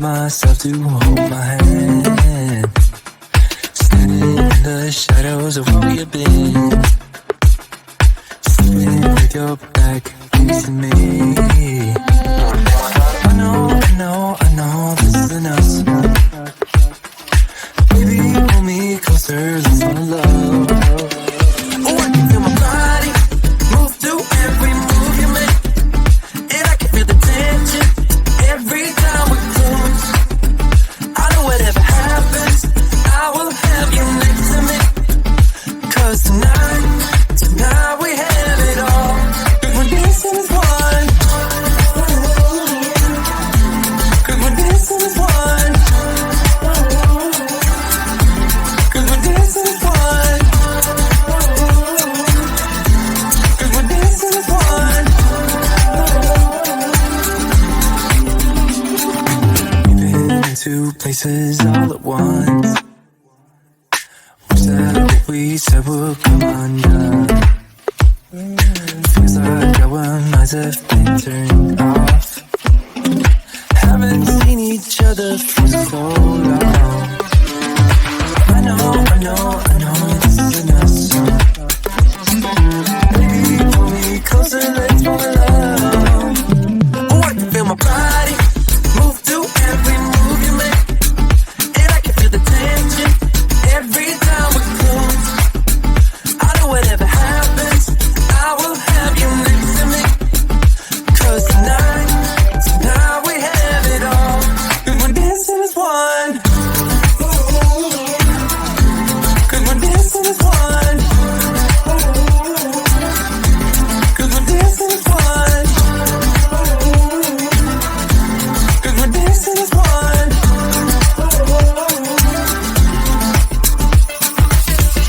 myself to hold my hand. Standing in the shadows of where we have been. Sitting with your back facing me. I know this isn't us. Baby, pull me closer, let's fall in love. Oh, I can feel my body move through every move you make. And I can feel the tension every time we close. I know whatever happens, I will have you next to me. 'Cause tonight we have it all. 'Cause we're dancing as one. 'Cause we're dancing as one. 'Cause we're dancing as one. 'Cause we're dancing as one. We've been into places all at once. Wish that what we said would come undone. Feels like our minds have been turned off. Haven't seen each other for so long. I know this isn't us. Baby, pull me closer, let's fall in love. Oh, I can feel my body move through every move you make. And I can feel the tension every time we close. I know whatever happens, I will have you next to me. 'Cause tonight we have it all. 'Cause we're dancing as one. 'Cause we're dancing as one. 'Cause we're dancing as one. 'Cause we're dancing as one.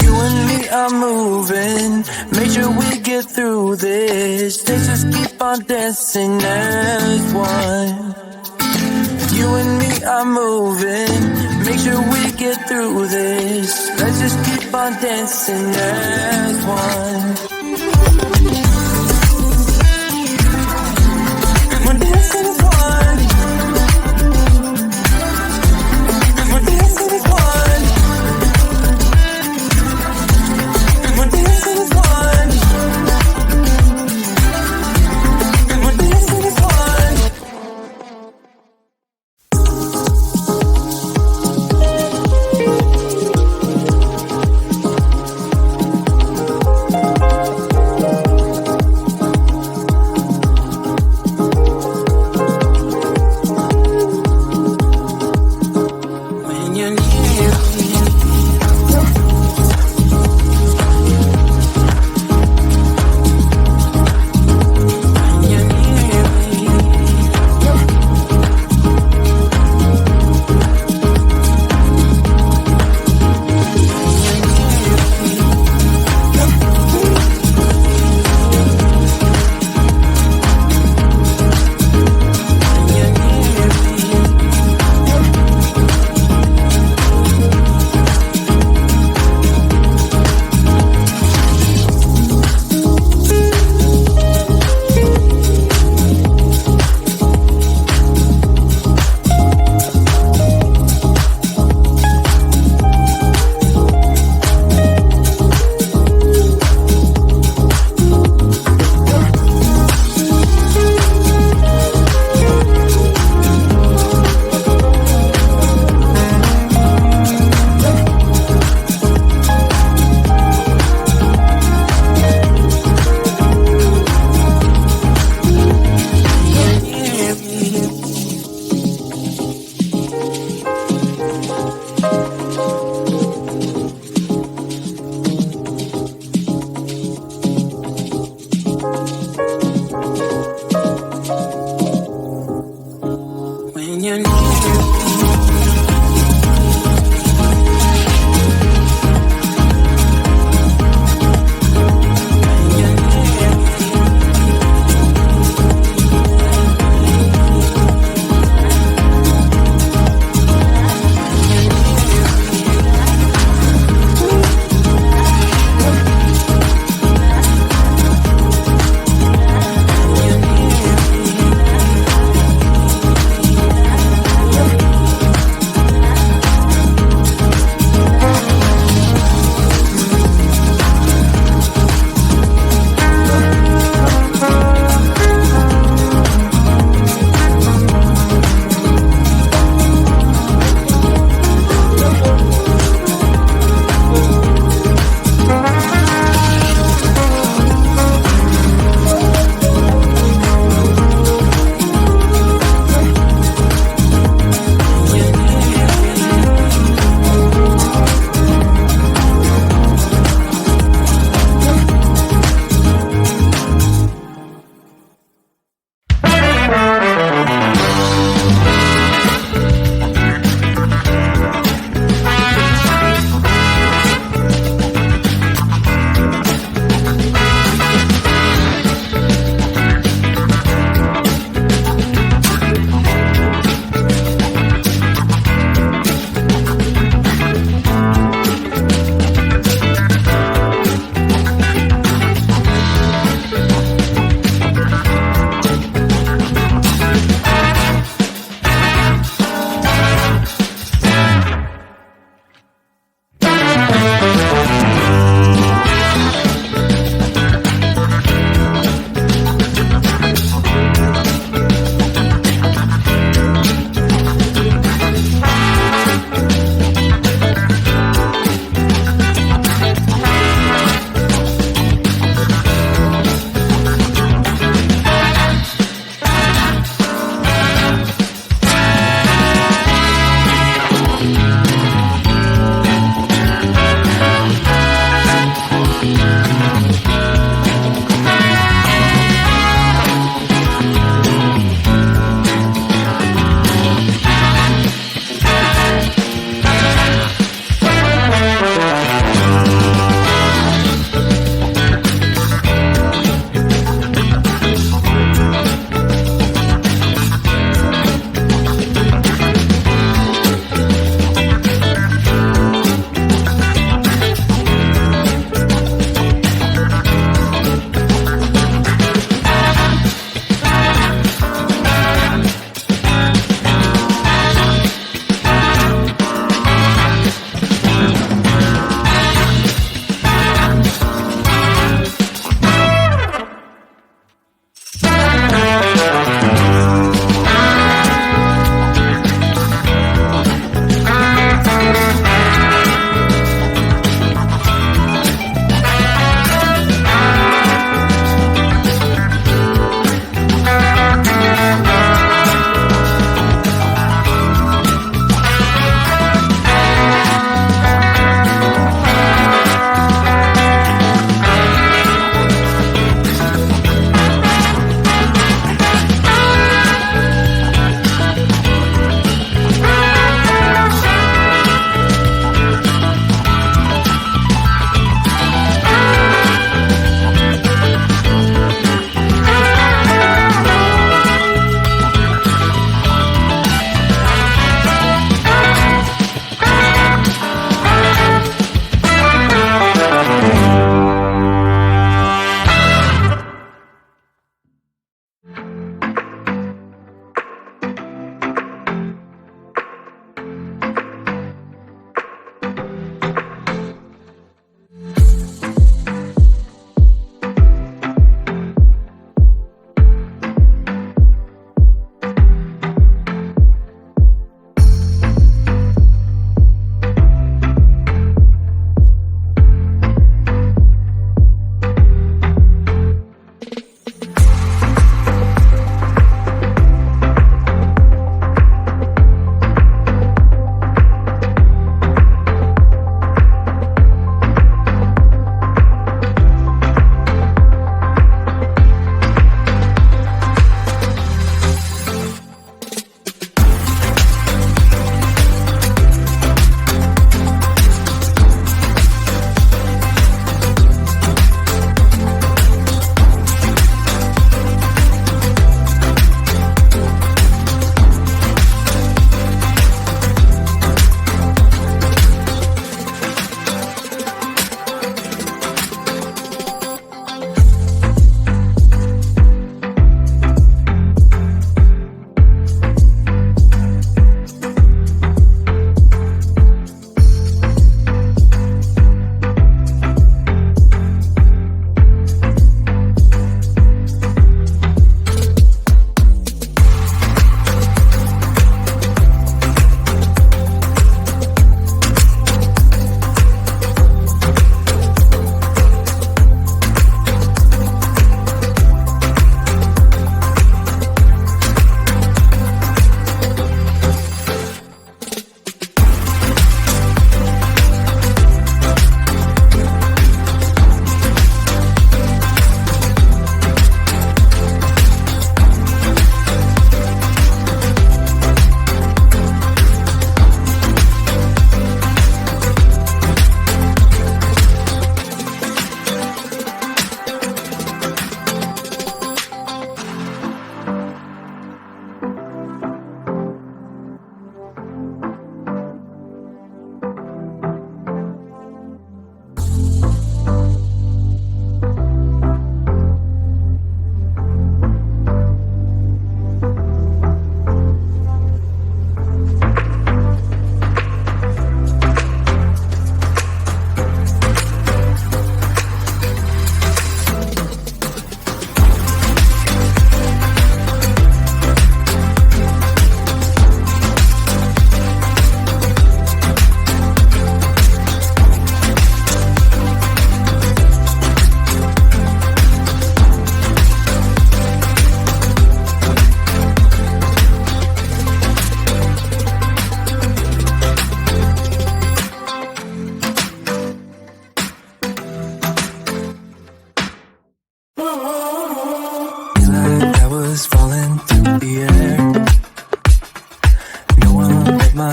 You and me are moving, make sure we get through this. Let's just keep on dancing as one. You and me are moving, make sure we get through this. Let's just keep on dancing as one. 'Cause we're dancing as one. 'Cause we're dancing as one. 'Cause we're dancing as one. 'Cause we're dancing as one. When you're near me. When you're near me. When you're near me.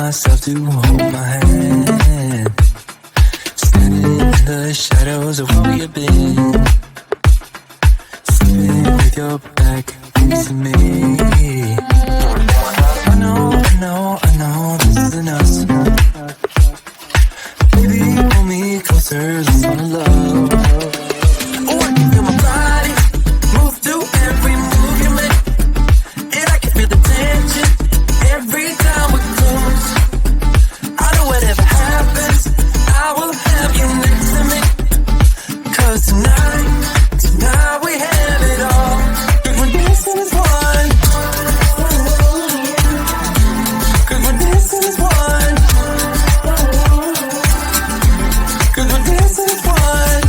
myself to hold my hand. Standing in the shadows of where you've been. Sitting with your back facing me. I know, this isn't us. Baby, pull me closer, let's fall in love. Oh, I can feel my body move to every move you make. And I can feel the tension every time we're close. I know whatever happens, I will have you next to me. 'Cause tonight we have it all. 'Cause we're dancing as one. 'Cause we're dancing as one. 'Cause we're dancing as one.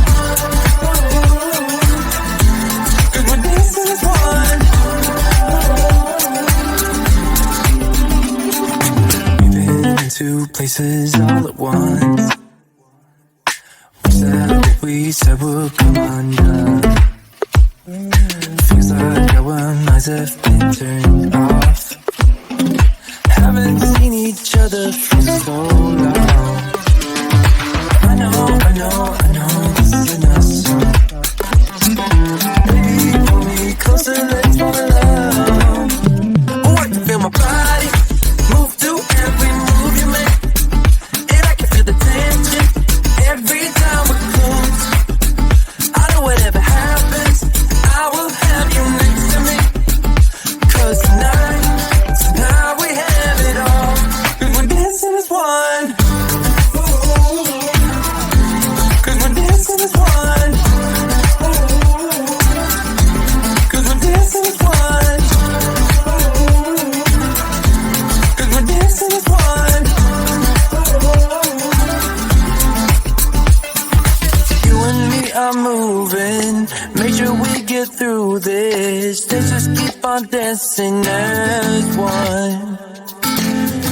'Cause we're dancing as one. We've been into places all at once. We said we'll come undone. Feels like our minds have been turned off. Haven't seen each other for so long. I know, this isn't us. Baby, pull me closer, let's fall in love. Oh, I can feel my body move to every move you make. And I can feel the tension every time we're close. I know whatever happens, I will have you next to me. 'Cause tonight we have it all. 'Cause we're dancing as one. 'Cause we're dancing as one. 'Cause we're dancing as one. 'Cause we're dancing as one. You and me are moving, make sure we get through this. Let's just keep on dancing as one.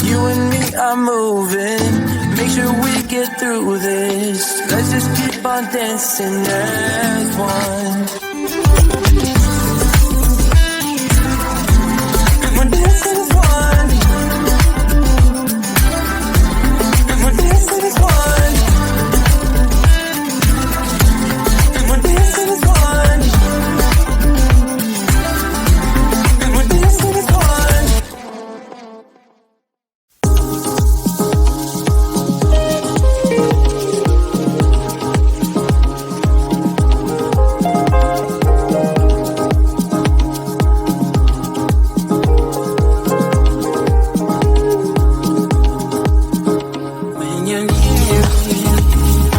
You and me are moving, make sure we get through this. Let's just keep on dancing as one. 'Cause we're dancing as one. 'Cause we're dancing as one. 'Cause we're dancing as one. 'Cause we're dancing as one. When you're near me. When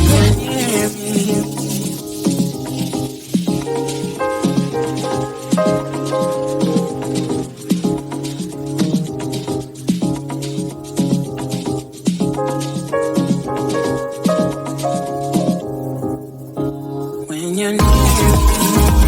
you're near me. When you're near me.